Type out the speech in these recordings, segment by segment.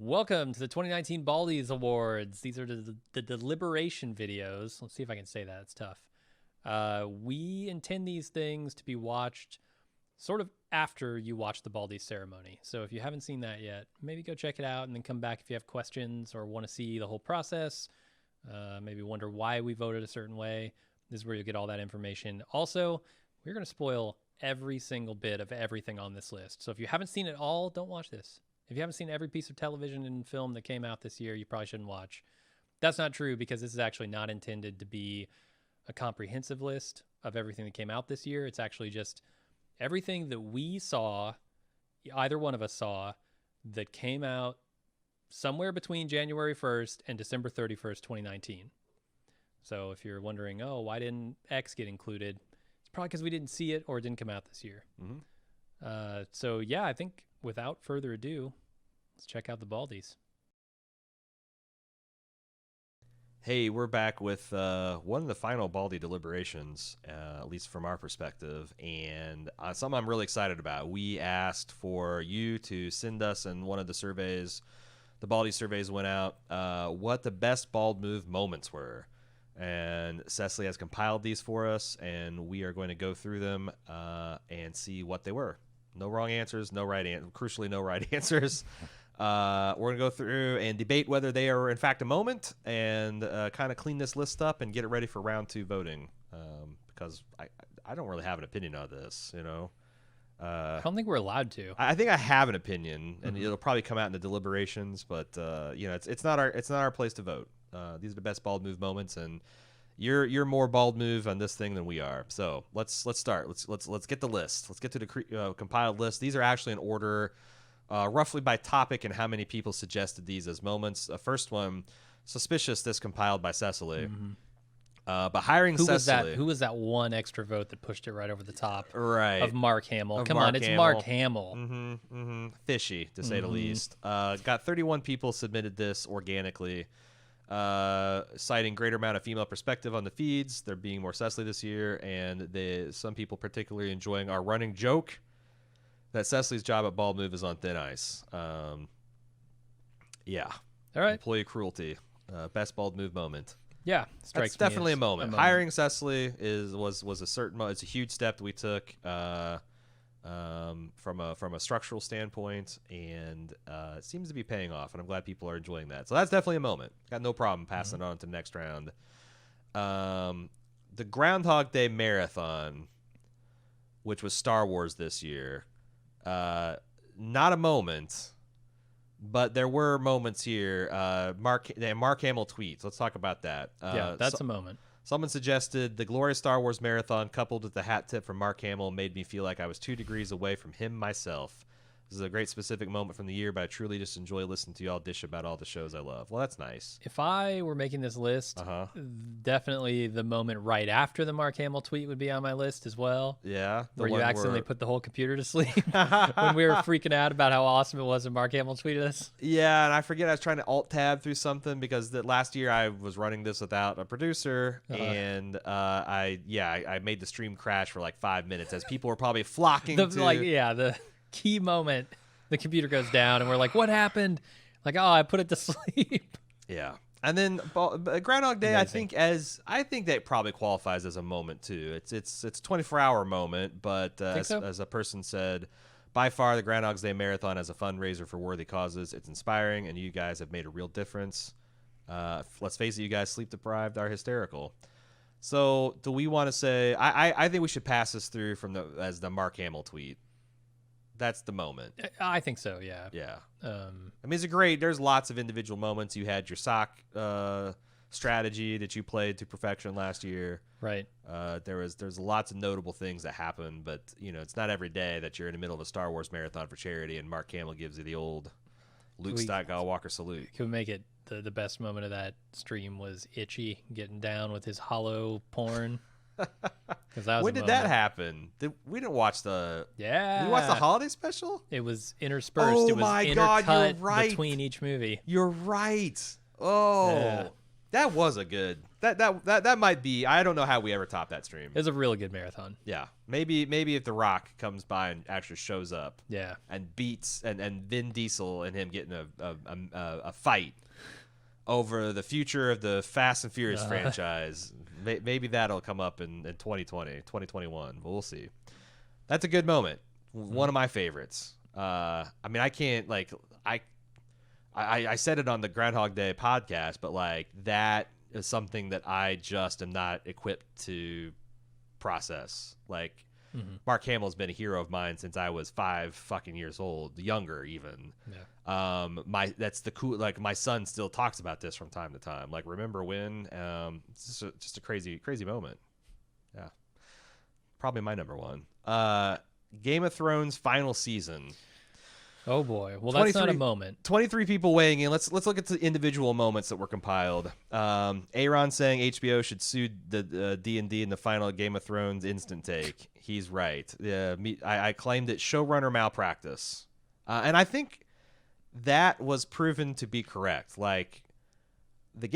Welcome to the 2019 Baldies Awards. These are the deliberation videos. Let's see if I can say that. It's tough. We intend these things to be watched sort of after you watch the Baldies ceremony. So if you haven't seen that yet, maybe go check it out and then come back if you have questions or want to see the whole process. Maybe wonder why we voted a certain way. This is where you'll get all that information. Also, we're going to spoil every single bit of everything on this list. So if you haven't seen it all, don't watch this. If you haven't seen every piece of television and film that came out this year, you probably shouldn't watch. That's not true because this is actually not intended to be a comprehensive list of everything that came out this year. It's actually just everything that we saw, either one of us saw, that came out somewhere between January 1st and December 31st, 2019. So if you're wondering, oh, why didn't X get included? It's probably because we didn't see it or it didn't come out this year. So yeah, I think without further ado, let's check out the Baldies. Hey, we're back with one of the final Baldy deliberations, at least from our perspective, and something I'm really excited about. We asked for you to send us in one of the surveys, the Baldy surveys went out, what the best bald move moments were. And Cecily has compiled these for us, and we are going to go through them and see what they were. No wrong answers, no right answers, crucially no right answers. We're going to go through and debate whether they are in fact a moment and kind of clean this list up and get it ready for round 2 voting because I don't really have an opinion on this, you know. I don't think we're allowed to. I think I have an opinion, and it'll probably come out in the deliberations, but you know, it's not our place to vote. These are the best bald move moments, and you're more bald move on this thing than we are. So let's start. Let's get the list. Let's get to the compiled list. These are actually in order, roughly by topic and how many people suggested these as moments. The first one, suspicious. This compiled by Cecily. But hiring Cecily. Who was that one extra vote that pushed it right over the top? Right. Of Mark Hamill. Come Mark on, it's Hamill. Mark Hamill. Fishy, to say the least. Got 31 people submitted this organically, citing greater amount of female perspective on the feeds. There being more Cecily this year, and some people particularly enjoying our running joke that Cecily's job at Bald Move is on thin ice. Yeah. All right. Employee cruelty. Best Bald Move moment. Yeah, That's definitely a moment. Hiring Cecily was a certain moment. It's a huge step that we took from a structural standpoint, and it seems to be paying off, and I'm glad people are enjoying that. So that's definitely a moment. Got no problem passing it on to the next round. The Groundhog Day Marathon, which was Star Wars this year, not a moment. But there were moments here. Mark Hamill tweets. Let's talk about that. Yeah, that's a moment. Someone suggested the glorious Star Wars marathon coupled with the hat tip from Mark Hamill made me feel like I was 2 degrees away from him myself. This is a great specific moment from the year, but I truly just enjoy listening to y'all dish about all the shows I love. Well, that's nice. If I were making this list, definitely the moment right after the Mark Hamill tweet would be on my list as well. Yeah. Where you accidentally put the whole computer to sleep when we were freaking out about how awesome it was when Mark Hamill tweeted us. Yeah, and I forget I was trying to alt-tab through something because last year I was running this without a producer, and I made the stream crash for like 5 minutes as people were probably flocking to... the key moment, the computer goes down and we're like, what happened? Like, oh, I put it to sleep. Yeah. And then Groundhog Day, Amazing. I think that probably qualifies as a moment too. It's a 24-hour moment, but as a person said, by far the Groundhog Day Marathon as a fundraiser for worthy causes, it's inspiring, and you guys have made a real difference. Let's face it, you guys sleep deprived are hysterical. So do we want to say? I think we should pass this through as the Mark Hamill tweet. That's the moment. I think so, yeah. Yeah. I mean, it's there's lots of individual moments. You had your sock strategy that you played to perfection last year. Right. There's lots of notable things that happen, but you know, it's not every day that you're in the middle of a Star Wars marathon for charity and Mark Hamill gives you the old Luke Skywalker salute. Can we make it the best moment of that stream was Itchy getting down with his hollow porn? When did that happen? We didn't watch the... Yeah. Did we watch the holiday special? It was interspersed. Oh, it was my God, you're intercut right. between each movie. You're right. Oh. Yeah. That was a good. That might be. I don't know how we ever top that stream. It was a really good marathon. Yeah, maybe if The Rock comes by and actually shows up. Yeah. And beats and Vin Diesel and him getting a fight over the future of the Fast and Furious franchise. Maybe that'll come up in 2020, 2021. We'll see. That's a good moment. One of my favorites. I mean, I can't like I said it on the Groundhog Day podcast, but like that is something that I just am not equipped to process. Like Mark Hamill's been a hero of mine since I was 5 fucking years old, younger even. Yeah. That's the cool. Like my son still talks about this from time to time. Like remember when? It's just a crazy moment. Yeah, probably my number one. Game of Thrones final season. Oh boy. Well, that's not a moment. 23 people weighing in. Let's look at the individual moments that were compiled. A.Ron saying HBO should sue the D&D in the final Game of Thrones instant take. He's right. I claimed it showrunner malpractice. And I think that was proven to be correct. Like the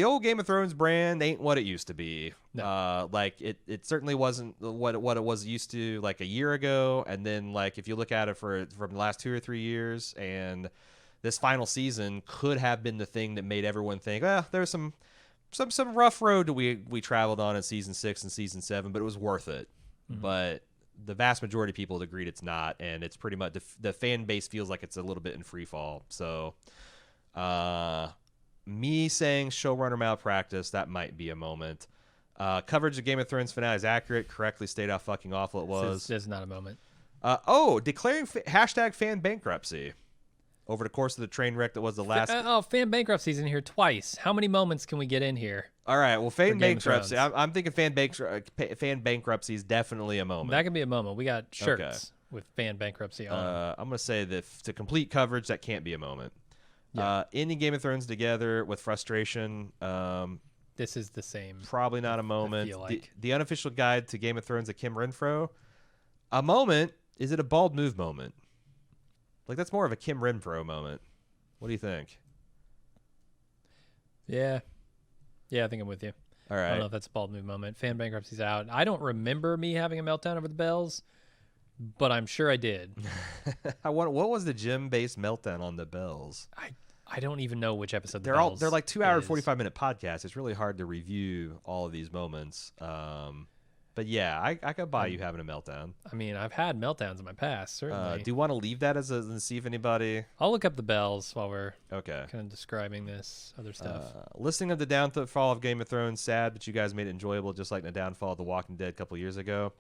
old Game of Thrones brand ain't what it used to be. No. Like it certainly wasn't what it was used to like a year ago. And then like if you look at it from the last 2 or 3 years, and this final season could have been the thing that made everyone think, well, there's some rough road that we traveled on in season 6 and season 7, but it was worth it. But the vast majority of people agreed it's not, and it's pretty much the fan base feels like it's a little bit in free fall. So me saying showrunner malpractice, that might be a moment. Coverage of Game of Thrones finale is accurate, correctly state how fucking awful it was. This is not a moment. Declaring hashtag fan bankruptcy over the course of the train wreck that was the last. Fan bankruptcy's in here twice. How many moments can we get in here? All right, well, fan bankruptcy. I'm thinking fan bankruptcy is definitely a moment. That can be a moment. We got shirts with fan bankruptcy on. I'm gonna say that to complete coverage, that can't be a moment. Yeah. Ending Game of Thrones together with frustration. This is the same. Probably not a moment. I feel like. The unofficial guide to Game of Thrones of Kim Renfro. A moment. Is it a bald move moment? Like that's more of a Kim Renfro moment. What do you think? Yeah, I think I'm with you. All right. I don't know if that's a bald move moment. Fan bankruptcy's out. I don't remember me having a meltdown over the bells, but I'm sure I did. What was the gym-based meltdown on the bells? I don't even know which episode. They're like 2 hour 45-minute podcasts. It's really hard to review all of these moments. But yeah, I could buy you having a meltdown. I mean, I've had meltdowns in my past, certainly. Do you want to leave that and see if anybody? I'll look up the bells while we're kind of describing this other stuff. Listening of the downfall of Game of Thrones, sad, but you guys made it enjoyable, just like the downfall of The Walking Dead a couple years ago.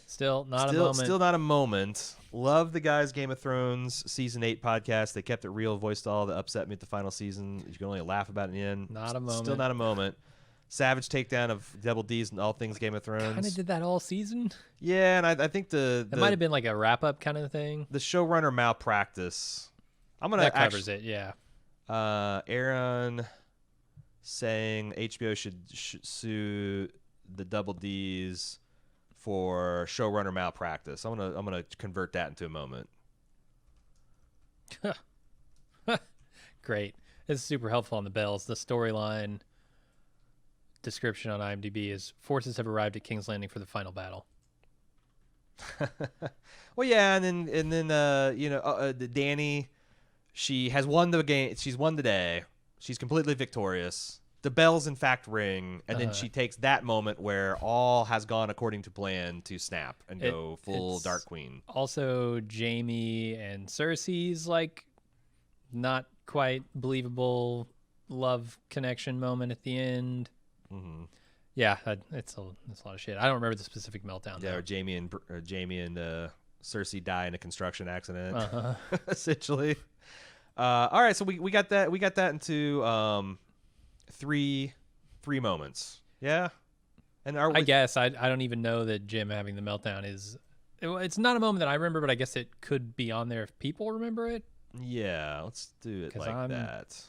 Still not a moment. Still not a moment. Love the guys' Game of Thrones season 8 podcast. They kept it real, voiced all the upset me at the final season. You can only laugh about it in the end. Not a moment. Still not a moment. Savage takedown of Double D's and all things Game of Thrones. Kind of did that all season. Yeah, and I think it might have been like a wrap up kind of thing. The showrunner malpractice. That covers it. Yeah. Aaron saying HBO should sue the Double D's for showrunner malpractice. I'm gonna convert that into a moment. Great. This is super helpful on the bells. The storyline description on IMDb is forces have arrived at King's Landing for the final battle. Well, yeah, and then Dany, she has won the game. She's won the day. She's completely victorious. The bells, in fact, ring, and then she takes that moment where all has gone according to plan to snap and go full Dark Queen. Also, Jaime and Cersei's like not quite believable love connection moment at the end. Mm-hmm. Yeah, it's a lot of shit. I don't remember the specific meltdown. Yeah, though. or Jaime and Cersei die in a construction accident, essentially. All right, so we got that. We got that into three moments. Yeah, and I guess I don't even know that Jim having the meltdown is. It's not a moment that I remember, but I guess it could be on there if people remember it. Yeah, let's do it like that.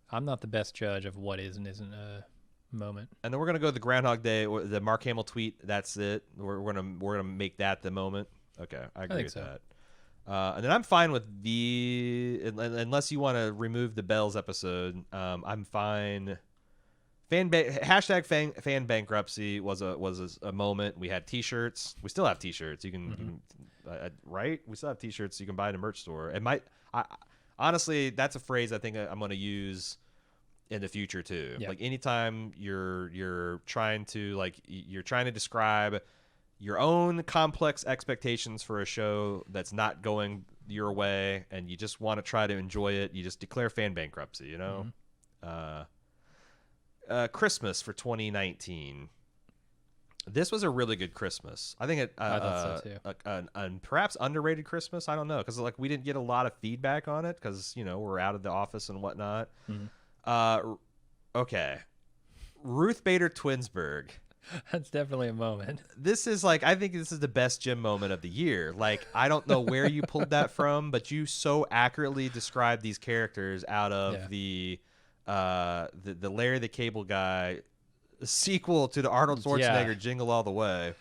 I'm not the best judge of what is and isn't a moment. And then we're gonna go the Groundhog Day or the Mark Hamill tweet. That's it. We're gonna make that the moment. Okay, I agree with that. And then I'm fine with unless you want to remove the bells episode. I'm fine Hashtag fan bankruptcy was a moment. We had T-shirts. We still have T-shirts. You can right? We still have T-shirts you can buy in a merch store. Honestly, that's a phrase I think I'm going to use in the future too. Yep. Like anytime you're trying to describe your own complex expectations for a show that's not going your way and you just want to try to enjoy it, you just declare fan bankruptcy, you know? Christmas for 2019. This was a really good Christmas. I think I thought so too. An perhaps underrated Christmas. I don't know, because like we didn't get a lot of feedback on it because we're out of the office and whatnot. Okay, Ruth Bader Twinsburg. That's definitely a moment. This is like, I think this is the best Jim moment of the year. Like, I don't know where you pulled that from, but you so accurately described these characters out of the Larry the Cable Guy sequel to the Arnold Schwarzenegger Jingle All the Way.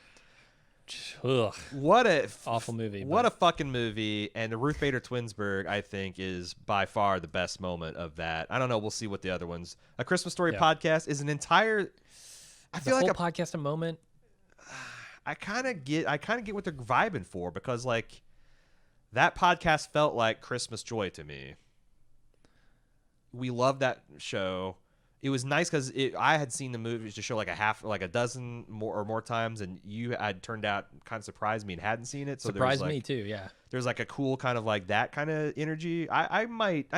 Ugh. What a awful movie. What a fucking movie. And the Ruth Bader Twinsburg, I think, is by far the best moment of that. I don't know. We'll see what the other ones. A Christmas Story podcast is an entire. I feel like a podcast a moment. I kind of get what they're vibing for, because like that podcast felt like Christmas joy to me. We loved that show. It was nice because I had seen the movies to show like a dozen more times, and you had turned out kind of surprised me and hadn't seen it. So surprised me too, yeah. There's like a cool kind of like that kind of energy. I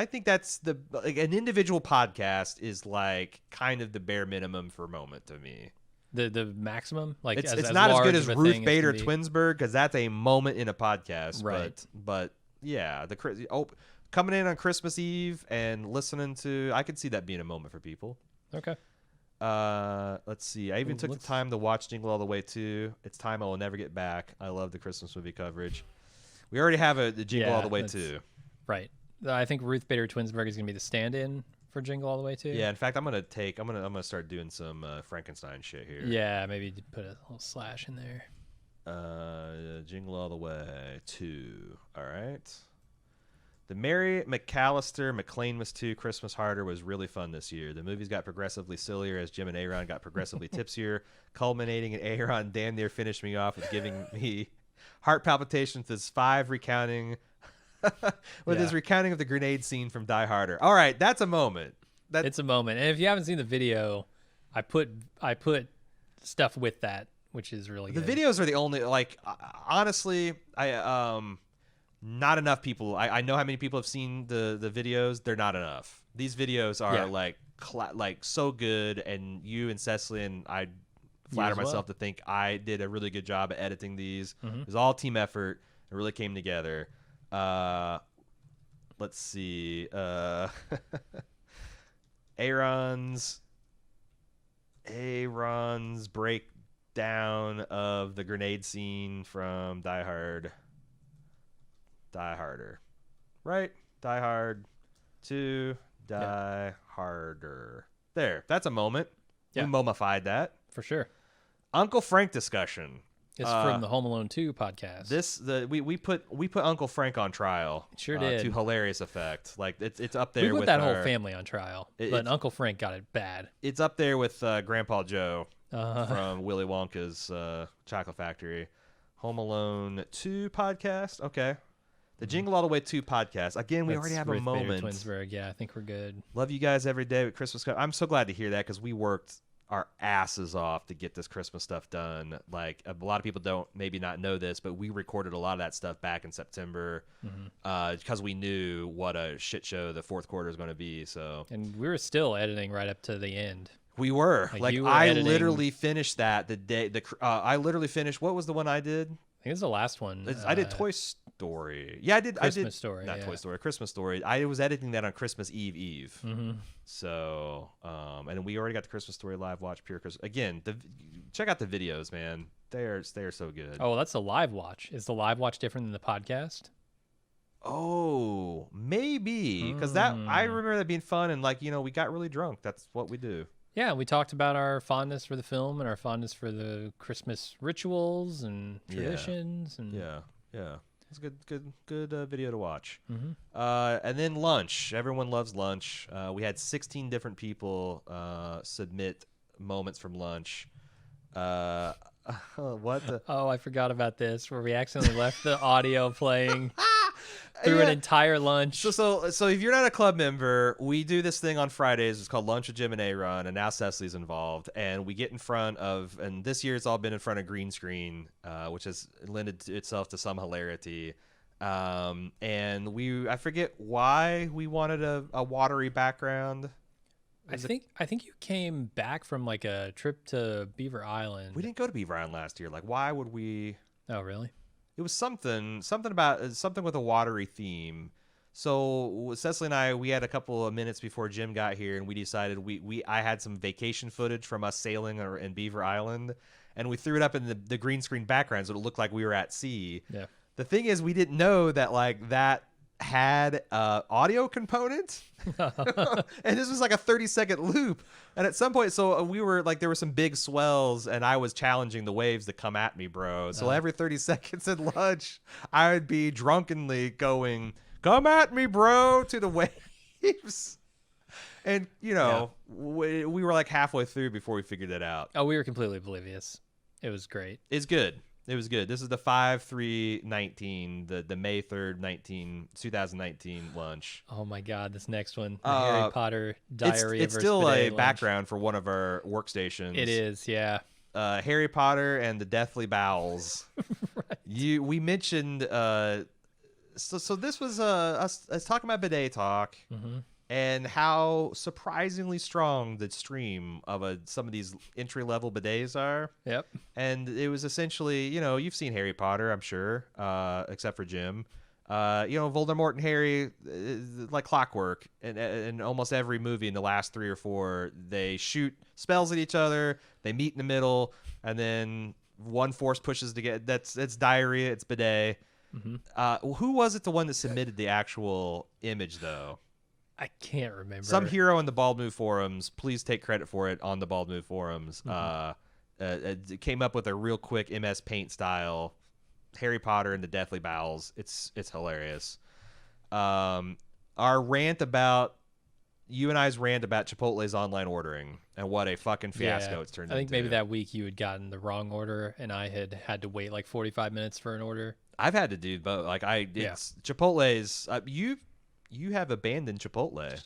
think that's like an individual podcast is like kind of the bare minimum for moment to me. The maximum, like it's not as good as Ruth Bader Twinsburg, because that's a moment in a podcast, right? But yeah, coming in on Christmas Eve and listening to, I could see that being a moment for people. Okay. Let's see. I even took the time to watch Jingle All the Way too. It's time I will never get back. I love the Christmas movie coverage. We already have the Jingle All the Way too. Right. I think Ruth Bader Twinsburg is going to be the stand-in for Jingle All the Way too. Yeah. In fact, I'm gonna start doing some Frankenstein shit here. Yeah. Maybe put a little slash in there. Jingle All the Way 2. All right. The Mary McAllister McClainmas 2 Christmas Harder was really fun this year. The movies got progressively sillier as Jim and A.Ron got progressively tipsier, culminating in A.Ron damn near finished me off with giving me heart palpitations with his recounting of the grenade scene from Die Harder. All right, that's a moment. It's a moment. And if you haven't seen the video, I put stuff with that, which is really good. The videos are the only, like, honestly, not enough people. I know how many people have seen the videos. They're not enough. These videos are like so good, and you and Cecily and I flatter myself to think I did a really good job at editing these. It was all team effort. It really came together. Let's see. Aaron's breakdown of the grenade scene from Die Hard. Die Harder, right? Die Hard 2, Die Harder. There, that's a moment. Yeah. We mummified that for sure. Uncle Frank discussion. It's from the Home Alone 2 podcast. We put Uncle Frank on trial. Sure did, to hilarious effect. Like it's up there. We put with that whole family on trial, but Uncle Frank got it bad. It's up there with Grandpa Joe from Willy Wonka's Chocolate Factory. Home Alone 2 podcast. Okay. The Jingle All the Way 2 podcast. Again, we already have a moment. Twinsburg. Yeah, I think we're good. Love you guys every day with Christmas. I'm so glad to hear that, because we worked our asses off to get this Christmas stuff done. Like, a lot of people don't maybe not know this, but we recorded a lot of that stuff back in September because we knew what a shit show the fourth quarter is going to be. So, and we were still editing right up to the end. We were. Like I literally finished that the day. I literally finished. What was the one I did? I think it's the last one. I did Toy Story. Yeah, I did. Christmas Story. Not Toy Story. Christmas Story. I was editing that on Christmas Eve. So, and we already got the Christmas Story live watch. Pure Christmas. Again, check out the videos, man. They are so good. Oh, that's the live watch. Is the live watch different than the podcast? Oh, maybe, because I remember that being fun, and like we got really drunk. That's what we do. Yeah, we talked about our fondness for the film and our fondness for the Christmas rituals and traditions. And yeah. It's a good video to watch. Mm-hmm. And then lunch. Everyone loves lunch. We had 16 different people submit moments from lunch. What the? Oh, I forgot about this, where we accidentally left the audio playing through an entire lunch. So if you're not a club member, we do this thing on Fridays. It's called Lunch with Jim and A.Ron, and now Cecily's involved. And we get in front of, and this year it's all been in front of green screen, which has lended itself to some hilarity. And I forget why we wanted a watery background. I think you came back from like a trip to Beaver Island. We didn't go to Beaver Island last year. Like, why would we? Oh, really? It was something with a watery theme. So Cecily and I, we had a couple of minutes before Jim got here, and we decided I had some vacation footage from us sailing in Beaver Island, and we threw it up in the green screen background so it looked like we were at sea. Yeah. The thing is, we didn't know that like that had audio component and this was like a 30-second loop, and at some point we were like, there were some big swells and I was challenging the waves to come at me, bro. So every 30 seconds at lunch I would be drunkenly going, come at me, bro, to the waves. And we were like halfway through before we figured it out. Oh, we were completely oblivious. It was great. It's good. It was good. This is the 5/3/19, the May 3rd, 2019 lunch. Oh my God, this next one, the Harry Potter Diary. It's still a background for one of our workstations. It is, yeah. Harry Potter and the Deathly Bowels. Right. We mentioned. So this was us talking about bidet talk. Mm-hmm. And how surprisingly strong the stream of some of these entry-level bidets are. Yep. And it was essentially, you've seen Harry Potter, I'm sure, except for Jim. Voldemort and Harry, like clockwork. And in almost every movie in the last 3 or 4, they shoot spells at each other, they meet in the middle, and then one force pushes to get... It's diarrhea, it's bidet. Mm-hmm. Who was it, the one that submitted the actual image, though? I can't remember. Some hero in the Bald Move forums. Please take credit for it on the Bald Move forums. Mm-hmm. Came up with a real quick MS Paint style Harry Potter and the Deathly Bowels. It's hilarious. You and I's rant about Chipotle's online ordering and what a fucking fiasco it's turned into. I think maybe that week you had gotten the wrong order and I had to wait like 45 minutes for an order. I've had to do both. Like Chipotle's. You have abandoned Chipotle.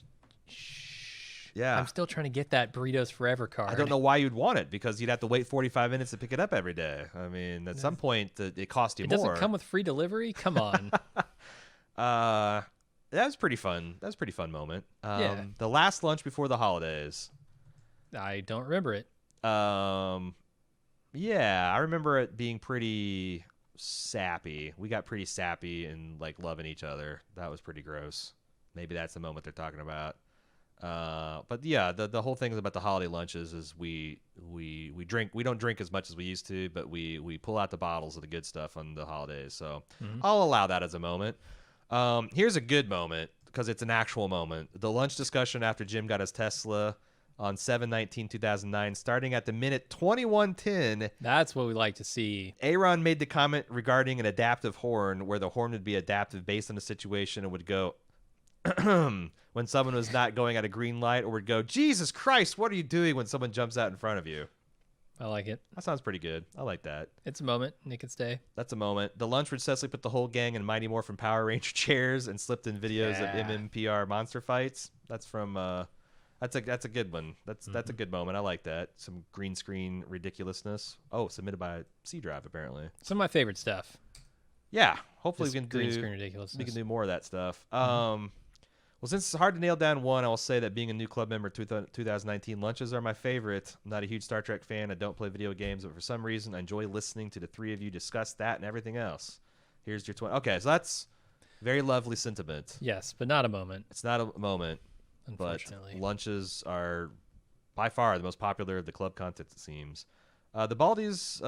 Shh. Yeah. I'm still trying to get that Burritos Forever card. I don't know why you'd want it, because you'd have to wait 45 minutes to pick it up every day. I mean, at some point, it costs you more. It doesn't come with free delivery? Come on. That was pretty fun. That was a pretty fun moment. The last lunch before the holidays. I don't remember it. I remember it being pretty... sappy. We got pretty sappy and like loving each other. That was pretty gross. Maybe that's the moment they're talking about. But yeah, the whole thing about the holiday lunches is we drink. We don't drink as much as we used to, but we pull out the bottles of the good stuff on the holidays. So I'll allow that as a moment. Here's a good moment, because it's an actual moment. The lunch discussion after Jim got his Tesla on 7/19/2009, starting at the minute 21:10. That's what we like to see. A.Ron made the comment regarding an adaptive horn, where the horn would be adaptive based on the situation and would go when someone was not going at a green light, or would go, Jesus Christ, what are you doing, when someone jumps out in front of you. I like it. That sounds pretty good. I like that. It's a moment. It can stay. That's a moment. The lunch where Cecily put the whole gang in Mighty Morphin Power Ranger chairs and slipped in videos of MMPR monster fights. That's from... That's a good one. That's a good moment. I like that. Some green screen ridiculousness. Oh, submitted by C Drive, apparently. Some of my favorite stuff. Yeah, hopefully Just we can green screen ridiculousness. We can do more of that stuff. Well, since it's hard to nail down one, I will say that being a new club member, 2019 lunches are my favorite. I'm not a huge Star Trek fan. I don't play video games, but for some reason, I enjoy listening to the three of you discuss that and everything else. Here's your 20. Okay, so that's very lovely sentiment. Yes, but not a moment. It's not a moment. Unfortunately. But lunches are by far the most popular of the club content, it seems. The baldiest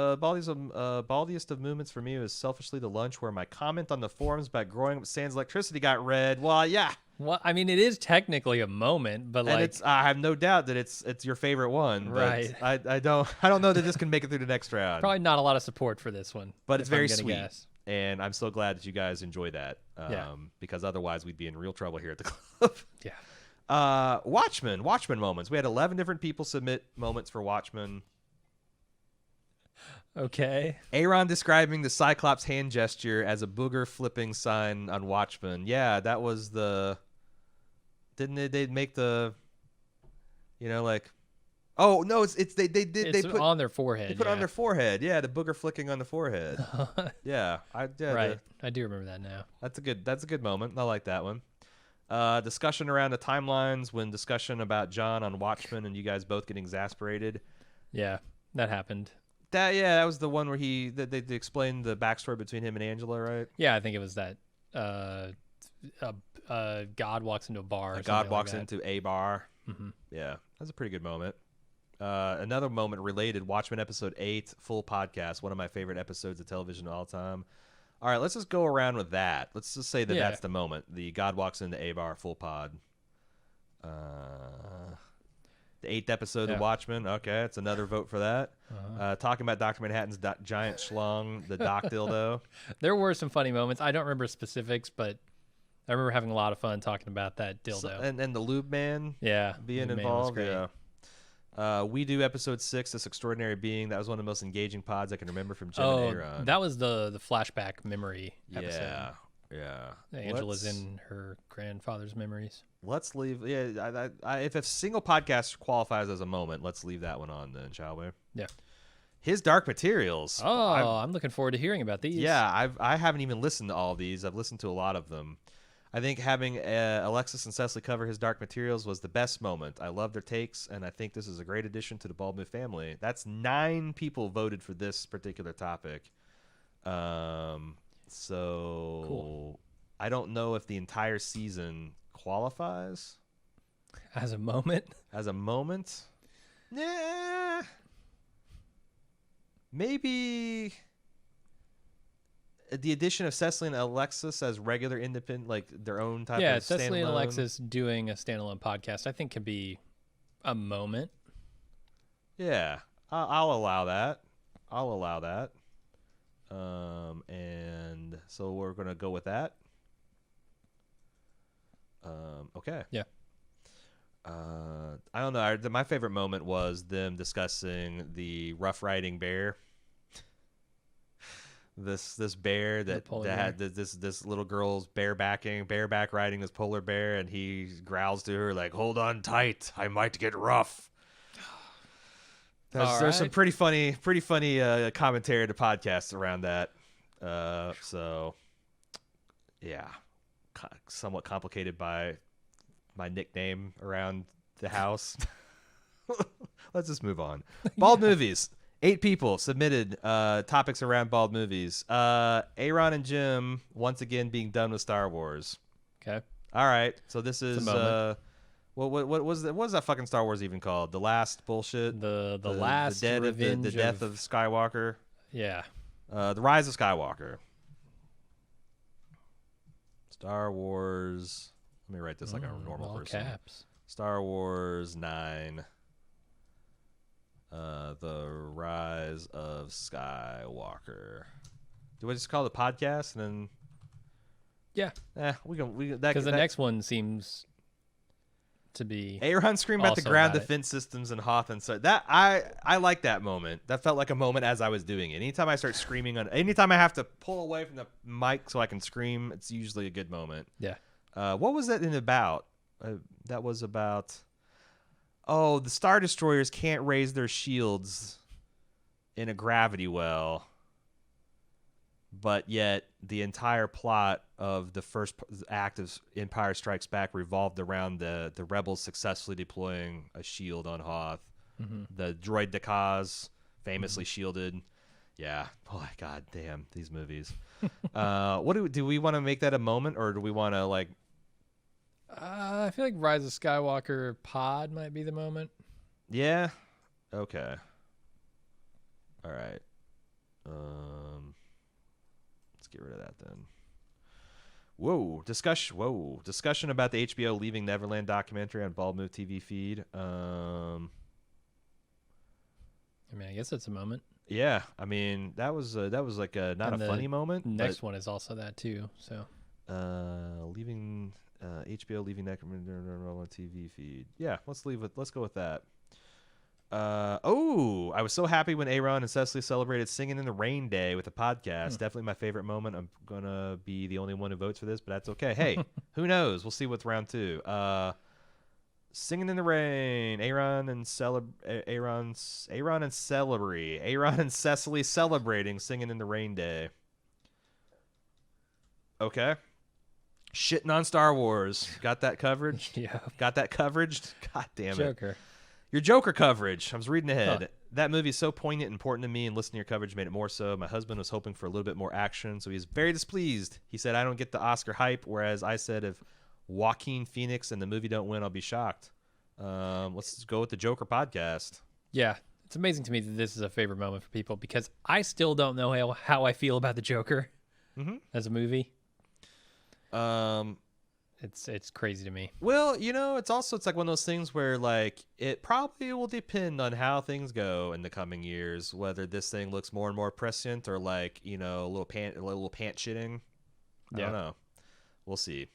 of moments for me was selfishly the lunch where my comment on the forums about growing up sans electricity got read. Well, yeah. Well, I mean, it is technically a moment, but and I have no doubt that it's your favorite one. Right. But I don't know that this can make it through the next round. Probably not a lot of support for this one. But it's very sweet. Guess. And I'm so glad that you guys enjoy that. Yeah. Because otherwise we'd be in real trouble here at the club. Yeah. Watchmen moments. We had 11 different people submit moments for Watchmen. Okay. A.Ron describing the Cyclops hand gesture as a booger flipping sign on Watchmen. Yeah, that was the... Didn't they make the... like... Oh, no, it's they did... It's They put on their forehead. They put it on their forehead. Yeah, the booger flicking on the forehead. Yeah. Right. I do remember that now. That's a good moment. I like that one. Discussion around the timelines when discussion about John on Watchmen and you guys both getting exasperated. Yeah, that happened. That was the one where they explained the backstory between him and Angela, right? Yeah, I think it was that God walks into a bar. God walks into a bar. Mm-hmm. Yeah, that's a pretty good moment. Another moment related, Watchmen episode 8, full podcast, one of my favorite episodes of television of all time. All right, let's just go around with that. Let's just say that that's the moment. The God walks into a bar, full pod. The 8th episode of Watchmen. Okay, it's another vote for that. Talking about Dr. Manhattan's giant schlong, the Doc dildo. There were some funny moments. I don't remember specifics, but I remember having a lot of fun talking about that dildo. And the lube man being involved. Yeah. We do episode 6, This Extraordinary Being. That was one of the most engaging pods I can remember from Jim and A.Ron. That was the flashback memory episode. Yeah. Angela's in her grandfather's memories. Let's leave. Yeah, if a single podcast qualifies as a moment, let's leave that one on then, shall we? Yeah. His Dark Materials. Oh, I'm looking forward to hearing about these. Yeah, I haven't even listened to all of these. I've listened to a lot of them. I think having Alexis and Cecily cover His Dark Materials was the best moment. I love their takes, and I think this is a great addition to the Bald Move family. That's 9 people voted for this particular topic. So cool. I don't know if the entire season qualifies as a moment. Yeah, maybe the addition of Cecily and Alexis as regular independent, like their own type of standalone. Cecily and Alexis doing a standalone podcast, I think could be a moment. Yeah, I'll allow that. And so we're going to go with that. Okay. Yeah. I don't know. My favorite moment was them discussing the Rough Riding bear. This bear that had this little girl's bareback riding this polar bear, and he growls to her like, "Hold on tight, I might get rough." There's some pretty funny commentary to podcasts around that. So yeah, somewhat complicated by my nickname around the house. Let's just move on. Bald movies. 8 people submitted topics around bald movies. A.Ron and Jim once again being done with Star Wars. Okay. All right. So this is what was that fucking Star Wars even called? The last bullshit. The last revenge the death of Skywalker. Yeah. The Rise of Skywalker. Star Wars. Let me write this like a normal all person. Caps. Star Wars 9. The Rise of Skywalker. Do we just call it the podcast and then? Yeah. We can because the next one seems to be. A.Ron screaming about the ground defense systems and Hoth and so that I like that moment. That felt like a moment as I was doing it. Anytime I start screaming anytime I have to pull away from the mic so I can scream, it's usually a good moment. Yeah. What was that about? That was about. Oh, the Star Destroyers can't raise their shields in a gravity well, but yet the entire plot of the first act of Empire Strikes Back revolved around the rebels successfully deploying a shield on Hoth. Mm-hmm. The droid Dakaz, famously shielded. Yeah. Oh, my God damn, these movies. What do we want to make that a moment, or do we want to like... I feel like Rise of Skywalker pod might be the moment. Yeah. Okay. All right. Let's get rid of that then. Discussion about the HBO Leaving Neverland documentary on Bald Move TV feed. I mean, I guess it's a moment. Yeah, I mean that was like not And a the funny moment. next one is also that too. So Leaving HBO leaving that on TV feed. Yeah, let's go with that. I was so happy when A.Ron and Cecily celebrated Singing in the Rain Day with a podcast. Definitely my favorite moment. I'm gonna be the only one who votes for this, but that's okay. Hey, who knows? We'll see what's round 2. Singing in the Rain. A.Ron and Cecily celebrating Singing in the Rain Day. Okay. Shitting on Star Wars. Got that coverage? yeah, Got that coverage? God damn it. Joker. Your Joker coverage. I was reading ahead. Huh. That movie is so poignant and important to me, and listening to your coverage made it more so. My husband was hoping for a little bit more action, so he was very displeased. He said, I don't get the Oscar hype, whereas I said, if Joaquin Phoenix and the movie don't win, I'll be shocked. Let's go with the Joker podcast. Yeah, it's amazing to me that this is a favorite moment for people because I still don't know how I feel about the Joker as a movie. It's crazy to me. Well, it's like one of those things where like it probably will depend on how things go in the coming years, whether this thing looks more and more prescient or like, a little pant shitting. I don't know. We'll see.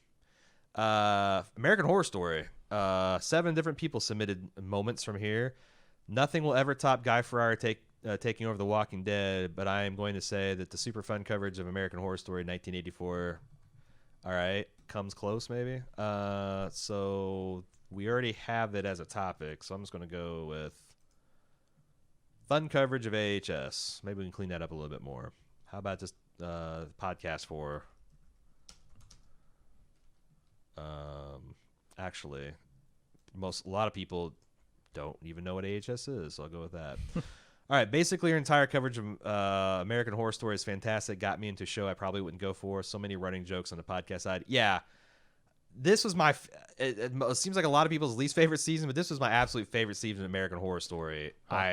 American Horror Story. 7 different people submitted moments from here. Nothing will ever top Guy Fieri taking over The Walking Dead, but I am going to say that the super fun coverage of American Horror Story 1984, all right, comes close maybe. So we already have it as a topic, so I'm just going to go with fun coverage of AHS. Maybe we can clean that up a little bit more. How about just podcast for actually a lot of people don't even know what AHS is, so I'll go with that. All right, basically your entire coverage of American Horror Story is fantastic. Got me into a show I probably wouldn't go for. So many running jokes on the podcast side. Yeah, this was my it seems like a lot of people's least favorite season, but this was my absolute favorite season of American Horror Story. Oh. I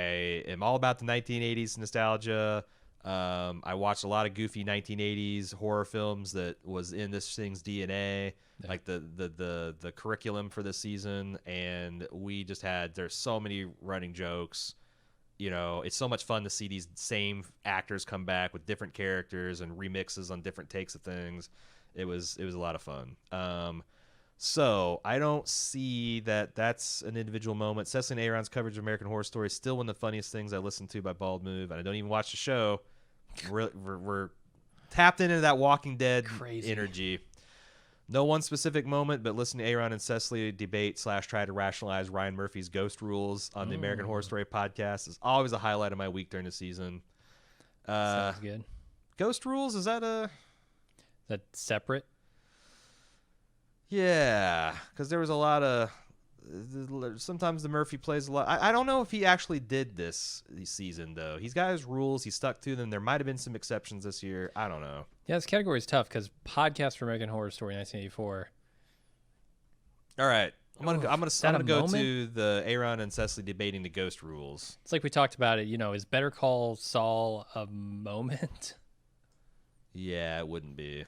am all about the 1980s nostalgia. I watched a lot of goofy 1980s horror films that was in this thing's DNA, like the curriculum for this season, and we just there's so many running jokes. It's so much fun to see these same actors come back with different characters and remixes on different takes of things. It was a lot of fun. So I don't see that's an individual moment. Cecily and A.Ron's coverage of American Horror Story is still one of the funniest things I listened to by Bald Move, and I don't even watch the show. We're tapped into that Walking Dead Crazy energy. No one specific moment, but listening to A.Ron and Cecily debate / try to rationalize Ryan Murphy's ghost rules on the American Horror Story podcast is always a highlight of my week during the season. Sounds good. Ghost rules, is that separate? Yeah, because there was a lot of... Sometimes the Murphy plays a lot. I don't know if he actually did this season, though. He's got his rules. He stuck to them. There might have been some exceptions this year. I don't know. Yeah, this category is tough because podcast for American Horror Story 1984. All right. I'm gonna go moment? to the A.Ron and Cecily debating the ghost rules. It's like we talked about it. Is Better Call Saul a moment? Yeah, it wouldn't be.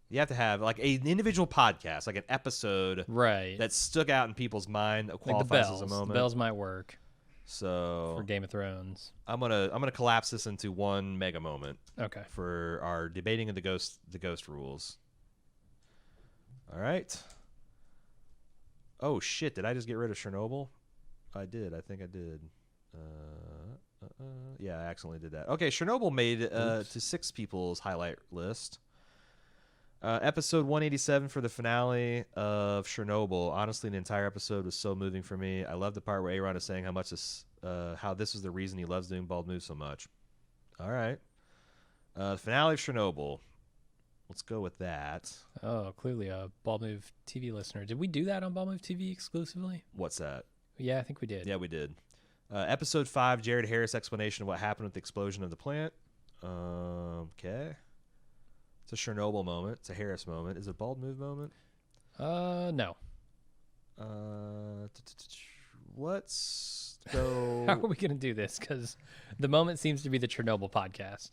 You have to have like an individual podcast, like an episode, right, that stuck out in people's mind that qualifies like the bells. as a moment. The bells might work. So for Game of Thrones, I'm gonna collapse this into one mega moment. Okay. For our debating of the ghost rules. All right. Oh shit! Did I just get rid of Chernobyl? I did. I think I did. Yeah, I accidentally did that. Okay, Chernobyl made to 6 people's highlight list. Episode 187 for the finale of Chernobyl. Honestly, the entire episode was so moving for me. I love the part where A.Ron is saying how this is the reason he loves doing Bald Move so much. All right. The finale of Chernobyl. Let's go with that. Oh, clearly a Bald Move TV listener. Did we do that on Bald Move TV exclusively? What's that? Yeah, I think we did. Yeah, we did. Episode 5, Jared Harris explanation of what happened with the explosion of the plant. Okay. It's a Chernobyl moment. It's a Harris moment. Is it a Bald Move moment? No. Let's go. How are we going to do this? Because the moment seems to be the Chernobyl podcast,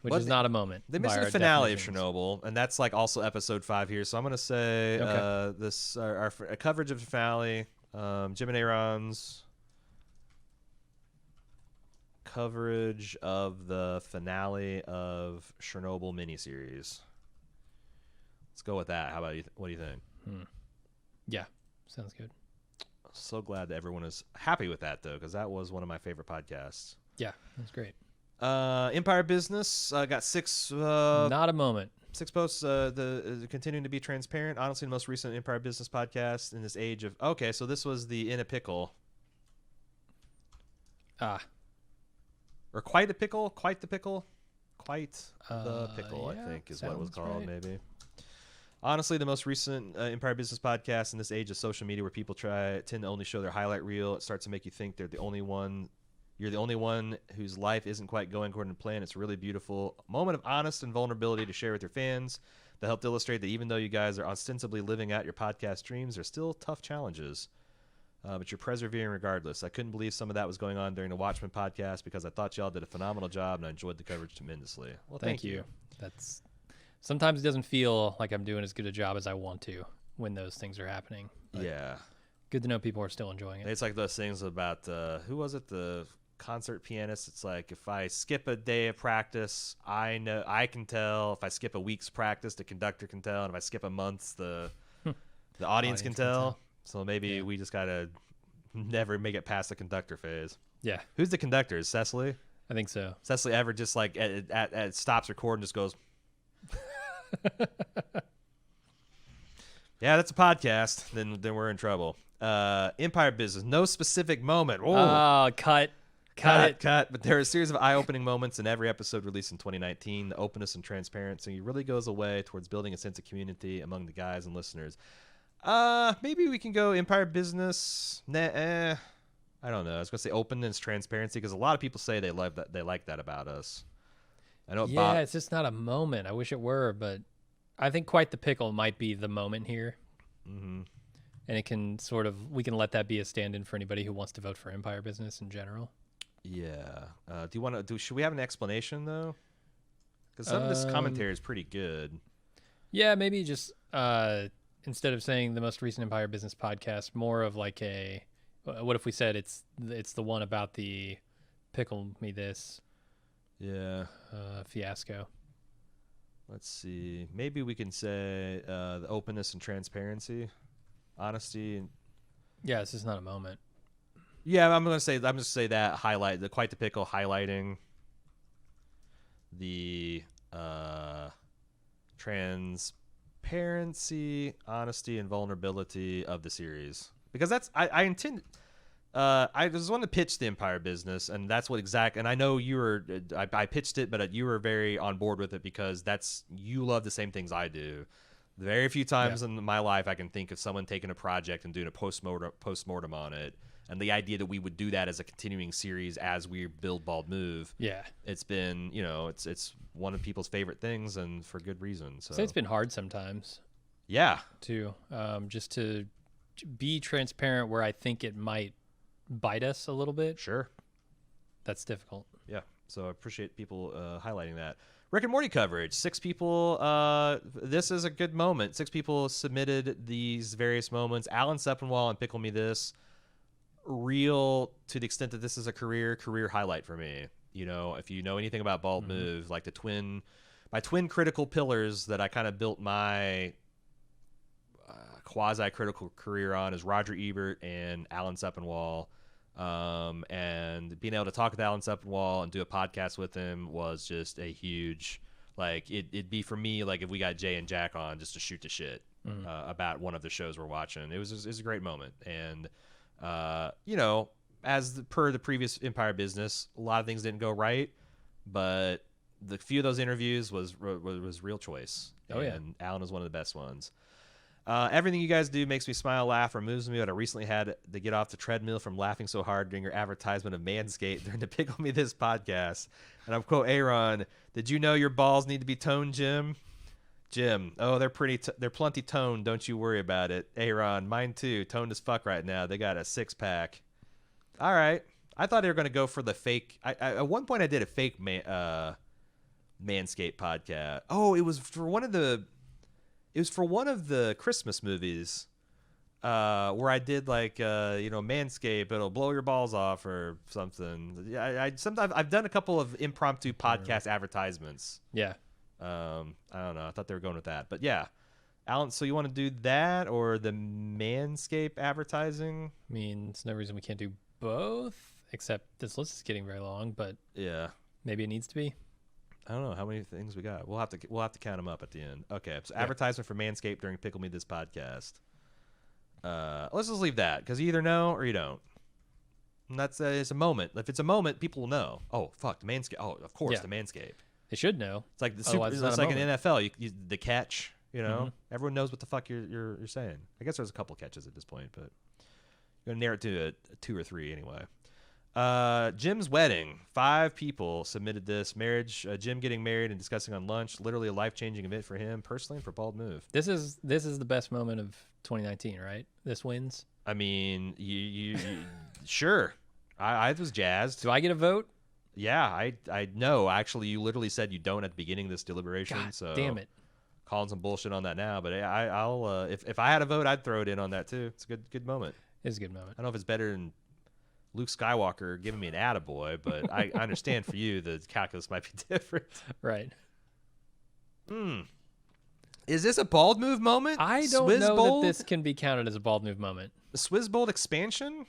which is not a moment. They missed the finale of Chernobyl, and that's like also episode 5 here. So I'm going to say this our coverage of the finale, Jim and A.Ron's coverage of the finale of Chernobyl miniseries. Let's go with that. How about you? What do you think? Yeah, sounds good. So glad that everyone is happy with that, though, because that was one of my favorite podcasts. Yeah, that's great. Empire Business got 6. Not a moment. 6 posts. Continuing to be transparent. Honestly, the most recent Empire Business podcast in this age of. Okay, so this was the In a Pickle. Or Quite a Pickle. Quite the Pickle. Quite the Pickle. Yeah, I think is what it was called. right. Maybe. Honestly, the most recent Empire Business podcast in this age of social media, where people tend to only show their highlight reel, it starts to make you think they're the only one. You're the only one whose life isn't quite going according to plan. It's a really beautiful moment of honest and vulnerability to share with your fans that helped illustrate that even though you guys are ostensibly living out your podcast dreams, there's still tough challenges. But you're persevering regardless. I couldn't believe some of that was going on during the Watchmen podcast because I thought y'all did a phenomenal job and I enjoyed the coverage tremendously. Well, thank you. That's sometimes it doesn't feel like I'm doing as good a job as I want to when those things are happening. But yeah. Good to know people are still enjoying it. It's like those things about, who was it? The concert pianist. It's like, if I skip a day of practice, I know I can tell. If I skip a week's practice, the conductor can tell. And if I skip a month's, the audience can tell. So maybe we just got to never make it past the conductor phase. Yeah. Who's the conductor? Is Cecily? I think so. Cecily ever just like at stops recording just goes, yeah, that's a podcast. Then we're in trouble. Empire Business. No specific moment. Oh, cut. But there are a series of eye-opening moments in every episode released in 2019. The openness and transparency really goes away towards building a sense of community among the guys and listeners. Maybe we can go Empire Business. I don't know. I was gonna say openness, transparency, because a lot of people say they love that. They like that about us. I know. Yeah, it's just not a moment. I wish it were, but I think Quite the Pickle might be the moment here. Mm-hmm. And it can we can let that be a stand-in for anybody who wants to vote for Empire Business in general. Yeah. Should we have an explanation though? Because some of this commentary is pretty good. Yeah, maybe just instead of saying the most recent Empire Business podcast, more of like what if we said it's the one about the pickle me this fiasco. Let's see. Maybe we can say the openness and transparency, honesty, and yeah, this is not a moment. Yeah, I'm gonna say that highlight the Quite the Pickle highlighting the transparency, honesty, and vulnerability of the series, because that's I intend. I just want to pitch the Empire Business, and that's what and I know you were. I pitched it, but you were very on board with it because you love the same things I do. Very few times in my life I can think of someone taking a project and doing a postmortem on it. And the idea that we would do that as a continuing series as we build Bald Move, it's been, it's one of people's favorite things, and for good reason. So it's been hard sometimes. Yeah. Just to be transparent where I think it might bite us a little bit. Sure. That's difficult. Yeah. So I appreciate people highlighting that. Rick and Morty coverage. 6 people. This is a good moment. 6 people submitted these various moments. Alan Sepinwall and Pickle Me This. Real to the extent that this is a career highlight for me. If you know anything about Bald Move, like my twin critical pillars that I kind of built my quasi-critical career on is Roger Ebert and Alan Sepinwall. And being able to talk with Alan Sepinwall and do a podcast with him was just a huge, it'd be for me like if we got Jay and Jack on just to shoot the shit about one of the shows we're watching. It was a great moment. And per the previous Empire Business, a lot of things didn't go right, but the few of those interviews was real choice. And Alan was one of the best ones. Everything you guys do makes me smile, laugh, or moves me, but I recently had to get off the treadmill from laughing so hard during your advertisement of Manscaped during the Pickle Me This podcast. And I'm quote A.Ron, did you know your balls need to be toned, Jim? Jim, oh, they're plenty toned. Don't you worry about it. A.Ron, mine too. Toned as fuck right now. They got a 6-pack. All right. I thought they were going to go for the fake. At one point I did a fake Manscaped podcast. Oh, it was for one of the Christmas movies. where I did like Manscaped, it'll blow your balls off or something. Yeah, sometimes I've done a couple of impromptu podcast advertisements. Yeah. I don't know. I thought they were going with that, but yeah, Alan. So you want to do that or the Manscaped advertising? I mean, there's no reason we can't do both, except this list is getting very long. But Yeah. maybe it needs to be. I don't know how many things we got. We'll have to count them up at the end. Okay, so advertisement for Manscaped during Pickle Me This podcast. Let's just leave that because you either know or you don't. And that's it's a moment. If it's a moment, people will know. Oh fuck, the Manscaped. Oh, of course, the Manscaped. They should know. It's like the super. Otherwise It's like in moment. NFL. The catch. Everyone knows what the fuck you're saying. I guess there's a couple catches at this point, but you're gonna narrow it to a 2 or 3 anyway. Jim's wedding. 5 people submitted this marriage. Jim getting married and discussing on lunch. Literally a life-changing event for him personally and for Bald Move. This is the best moment of 2019, right? This wins. I mean, you sure. I was jazzed. Do I get a vote? Yeah, I know. Actually, you literally said you don't at the beginning of this deliberation. God so damn it. Calling some bullshit on that now, but I'll if I had a vote, I'd throw it in on that too. It's a good moment. It's a good moment. I don't know if it's better than Luke Skywalker giving me an attaboy, but I understand for you the calculus might be different. Right. Is this a Bald Move moment? I don't Swizz know Bold? that this can be counted as a Bald Move moment. The Swizz Bold expansion?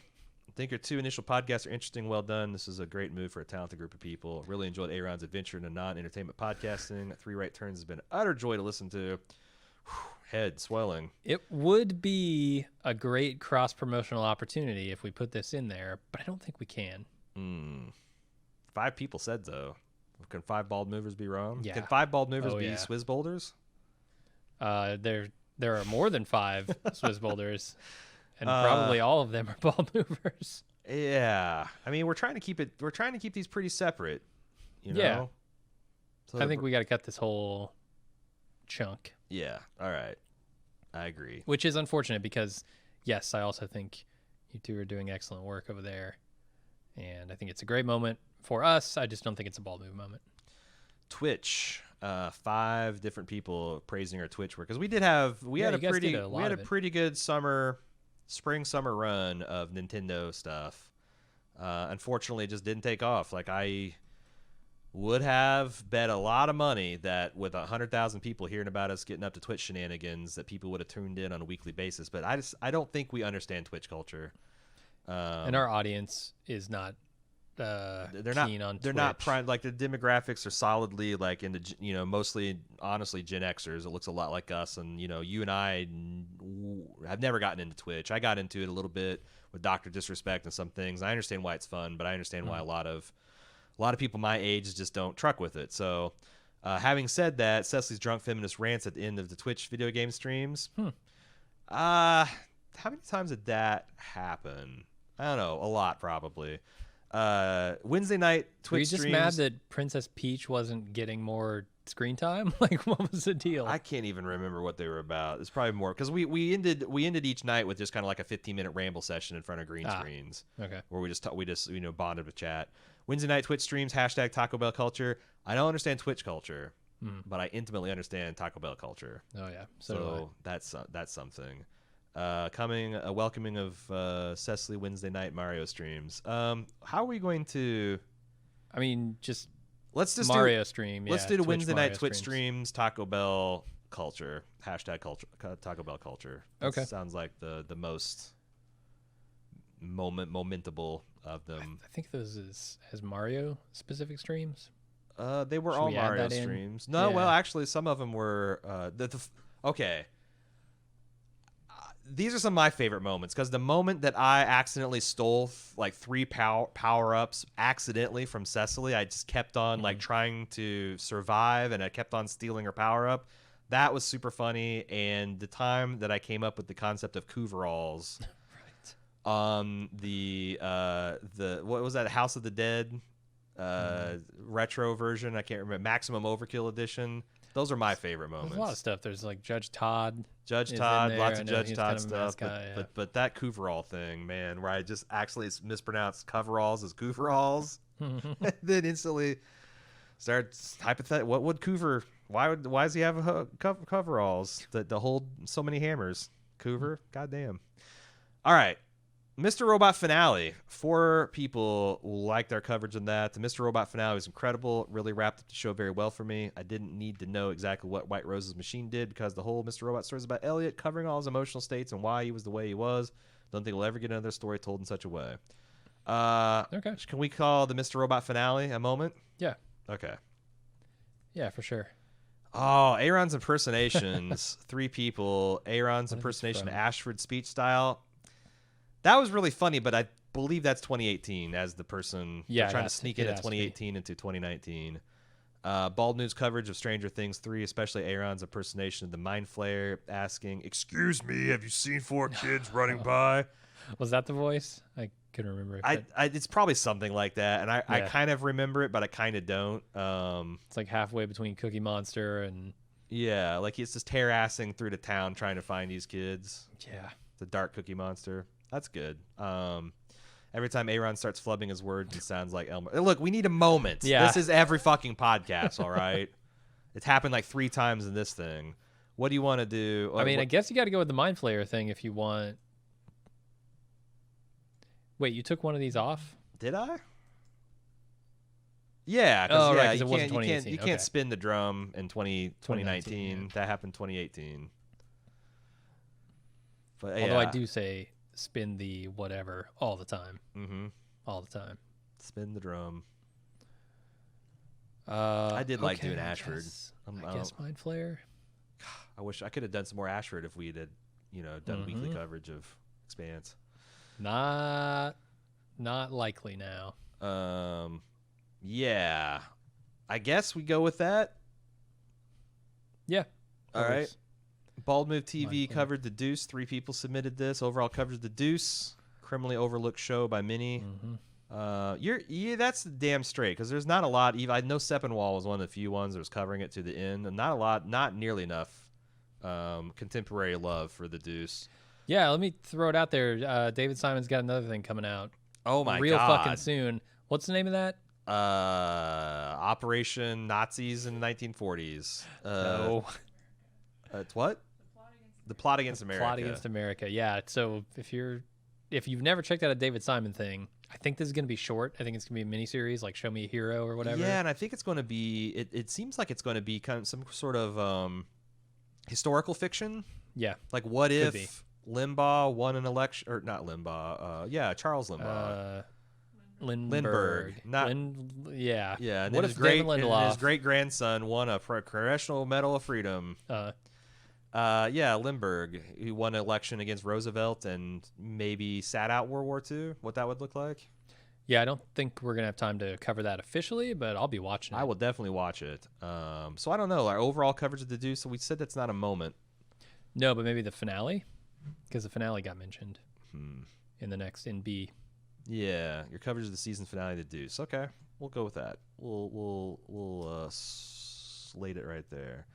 I think your 2 initial podcasts are interesting. Well done. This is a great move for a talented group of people. Really enjoyed A.Ron's adventure into non-entertainment podcasting. 3 Right Turns has been an utter joy to listen to. Head swelling. It would be a great cross-promotional opportunity if we put this in there, but I don't think we can. 5 people said so. Can 5 bald movers be wrong? Yeah. Can 5 bald movers be yeah. Swizz Boulders? There are more than 5 Swizz Boulders, and probably all of them are bald movers. Yeah. I mean, we're trying to keep these pretty separate. Yeah. So I think we got to cut this whole chunk. Yeah. All right. I agree. Which is unfortunate because, yes, I also think you 2 are doing excellent work over there. And I think it's a great moment for us. I just don't think it's a Bald Move moment. Twitch. 5 different people praising our Twitch work. Because we had a pretty good spring summer run of Nintendo stuff. Unfortunately, it just didn't take off. Like I would have bet a lot of money that with 100,000 people hearing about us getting up to Twitch shenanigans, that people would have tuned in on a weekly basis. But I don't think we understand Twitch culture. And our audience is not keen on Twitch. They're not prime. Like the demographics are solidly like into mostly honestly Gen Xers. It looks a lot like us, and you and I have never gotten into Twitch. I got into it a little bit with Dr. Disrespect and some things. I understand why it's fun, but I understand why a lot of people my age just don't truck with it. So, having said that, Cecily's drunk feminist rants at the end of the Twitch video game streams. How many times did that happen? I don't know. A lot, probably. Wednesday night Twitch Were you just streams. mad that Princess Peach wasn't getting more screen time? Like, what was the deal? I can't even remember what they were about. It's probably more because we ended each night with just kind of like a 15-minute ramble session in front of green screens. Okay. Where we just bonded with chat. Wednesday night Twitch streams # Taco Bell culture. I don't understand Twitch culture, but I intimately understand Taco Bell culture. Oh yeah. So that's something. Coming a welcoming of Cecily Wednesday night Mario streams. How are we going to? I mean, just let's just Mario stream. Let's yeah, do the Twitch Wednesday Mario night Twitch streams Taco Bell culture # culture Taco Bell culture. Okay. Sounds like the most momentable of them. I think those as Mario specific streams. They were Should all we add Mario that in? streams. No, Yeah. well, actually, some of them were. Okay. These are some of my favorite moments because the moment that I accidentally stole like 3 power-ups accidentally from Cecily, I just kept on like trying to survive and I kept on stealing her power-up. That was super funny. And the time that I came up with the concept of coveralls on the what was that, House of the Dead retro version, I can't remember, Maximum Overkill edition. Those are my favorite moments. There's a lot of stuff. There's like Judge Todd. Lots in of there. Judge He's Todd kind of a stuff, mascot, yeah. but that coverall thing, man, where I just actually mispronounced coveralls as coveralls, and then instantly start hypothetical. What would Coover? Why does he have coveralls that hold so many hammers? Vancouver. Goddamn. All right. Mr. Robot finale. 4 people liked our coverage on that. The Mr. Robot finale was incredible. Really wrapped up the show very well for me. I didn't need to know exactly what White Rose's machine did because the whole Mr. Robot story is about Elliot covering all his emotional states and why he was the way he was. Don't think we'll ever get another story told in such a way. Okay. Can we call the Mr. Robot finale a moment? Yeah. Okay. Yeah, for sure. Oh, A.Ron's impersonations. 3 people. A.Ron's What is it impersonation, from? Ashford speech style. That was really funny, but I believe that's 2018 as the person Yeah, trying it to has to- sneak it into has to be. 2018 into 2019. Bald News coverage of Stranger Things 3, especially Aaron's impersonation of the Mind Flayer asking, "Excuse me, have you seen 4 kids running by?" Was that the voice? I couldn't remember. It's probably something like that, and I Yeah. kind of remember it, but I kind of don't. It's like halfway between Cookie Monster and Yeah, like he's just harassing through the town trying to find these kids. yeah. The dark Cookie Monster. That's good. Every time Aaron starts flubbing his words, it sounds like Elmer. Look, we need a moment. Yeah. This is every fucking podcast, all right? It's happened like 3 times in this thing. What do you want to do? I mean, I guess you got to go with the Mind Flayer thing if you want. Wait, you took one of these off? Did I? Yeah, Oh, right, 'cause you it wasn't can't 2018. you can't Okay. spin the drum in 2019. yeah. That happened 2018. But Although I yeah. do say spin the whatever all the time. Mm-hmm. All the time. Spin the drum. I did like doing Ashford. I guess Mind Flayer. I wish I could have done some more Ashford if we had, done weekly Mhm. coverage of Expanse. Not likely now. Yeah. I guess we go with that. Yeah. All that right. works. Bald Move TV Mind Flayer. covered The Deuce. 3 people submitted this. Overall coverage of The Deuce. Criminally overlooked show by many. Mhm. That's damn straight because there's not a lot. Even I know Seppenwall was one of the few ones that was covering it to the end, and not a lot, not nearly enough contemporary love for The Deuce. Yeah, let me throw it out there. David Simon's got another thing coming out Oh my real god! fucking soon. What's the name of that? Operation Nazis in the 1940s. No. It's what? The Plot Against America. Plot Against America. Yeah. So if you've never checked out a David Simon thing, I think this is gonna be short. I think it's gonna be a miniseries, like Show Me a Hero or whatever. Yeah, and I think it's going to be. It seems like it's going to be kind of some sort of historical fiction. Yeah. Like, what Could if be. Limbaugh won an election, or not Limbaugh? Charles Limbaugh. Lindbergh. Not- yeah. Yeah, and What then if his David Lindelof? his great grandson won a Congressional Medal of Freedom. Lindbergh, who won an election against Roosevelt and maybe sat out World War II. What that would look like. Yeah, I don't think we're gonna have time to cover that officially, but I'll be watching it. I will definitely watch it. So I don't know. Our overall coverage of The Deuce. So we said that's not a moment. No, but maybe the finale, because the finale got mentioned Hmm. in B. Yeah, your coverage of the season finale of The Deuce. Okay, we'll go with that. We'll slate it right there.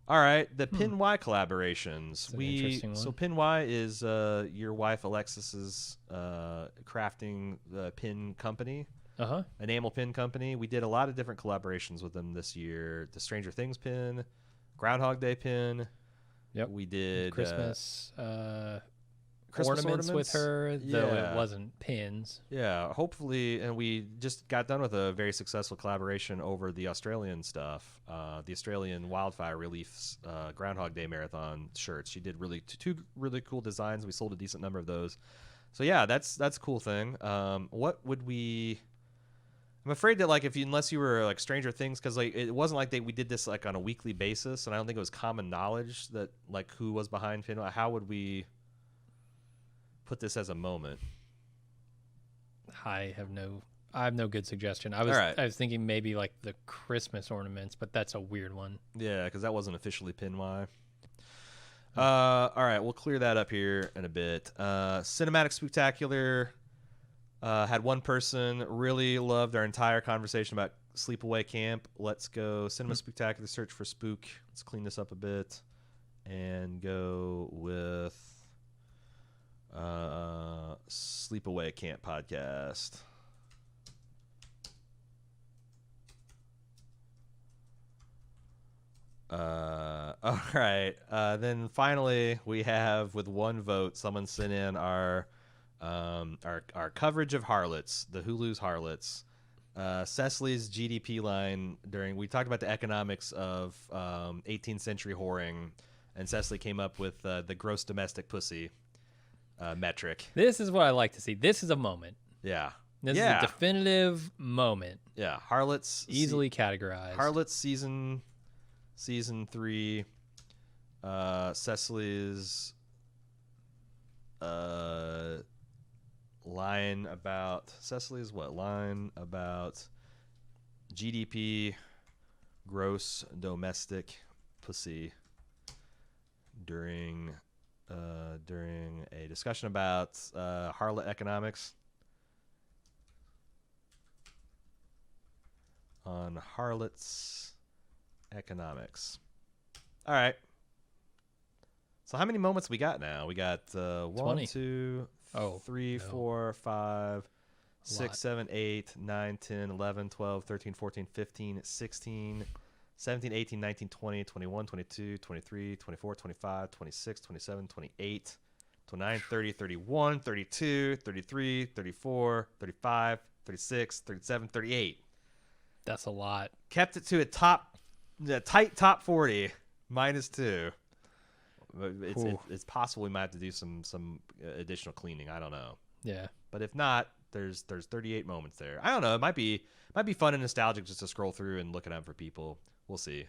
All right, the Pin Y collaborations. That's an interesting one. So Pin Y is your wife Alexis's crafting pin company, enamel pin company. We did a lot of different collaborations with them this year. The Stranger Things pin, Groundhog Day pin. Yep. We did Christmas, Christmas ornaments with her, though Yeah. it wasn't pins. Yeah, hopefully, and we just got done with a very successful collaboration over the Australian stuff, the Australian Wildfire Relief's Groundhog Day Marathon shirts. She did two really cool designs. We sold a decent number of those. So yeah, that's a cool thing. What would we? I'm afraid that unless you were like Stranger Things, because it wasn't like we did this like on a weekly basis, and I don't think it was common knowledge that like who was behind Pin. How would we put this as a moment? I have no good suggestion. I was thinking maybe like the Christmas ornaments, but that's a weird one. Yeah, because that wasn't officially Pin Y. All right, we'll clear that up here in a bit. Cinematic Spooktacular had one person really loved our entire conversation about Sleepaway Camp. Let's go Cinema Spooktacular, search for spook. Let's clean this up a bit and go with Sleepaway Camp podcast. All right. Then finally, we have with one vote, someone sent in our coverage of Harlots, the Hulu's Harlots. Cecily's GDP line we talked about the economics of 18th century whoring, and Cecily came up with the gross domestic pussy metric. This is what I like to see. This is a moment. Yeah. This is a definitive moment. Yeah. Harlots. Easily categorized. Harlots season 3. Cecily's line about GDP, gross domestic pussy, during a discussion about harlot economics on harlots economics. All right. So how many moments we got now? We got 1, 2, 3, 4, 5, 6, 7, 8, 9, 10, 11, 12, 13, 14, 15, 16, 17, 18, 19, 20, 21, 22, 23, 24, 25, 26, 27, 28, 29, 30, 31, 32, 33, 34, 35, 36, 37, 38. That's a lot. Kept it to a tight top 40, -2. It's possible we might have to do some additional cleaning. I don't know. Yeah. But if not, there's 38 moments there. I don't know. It might be fun and nostalgic just to scroll through and look at them for people. We'll see.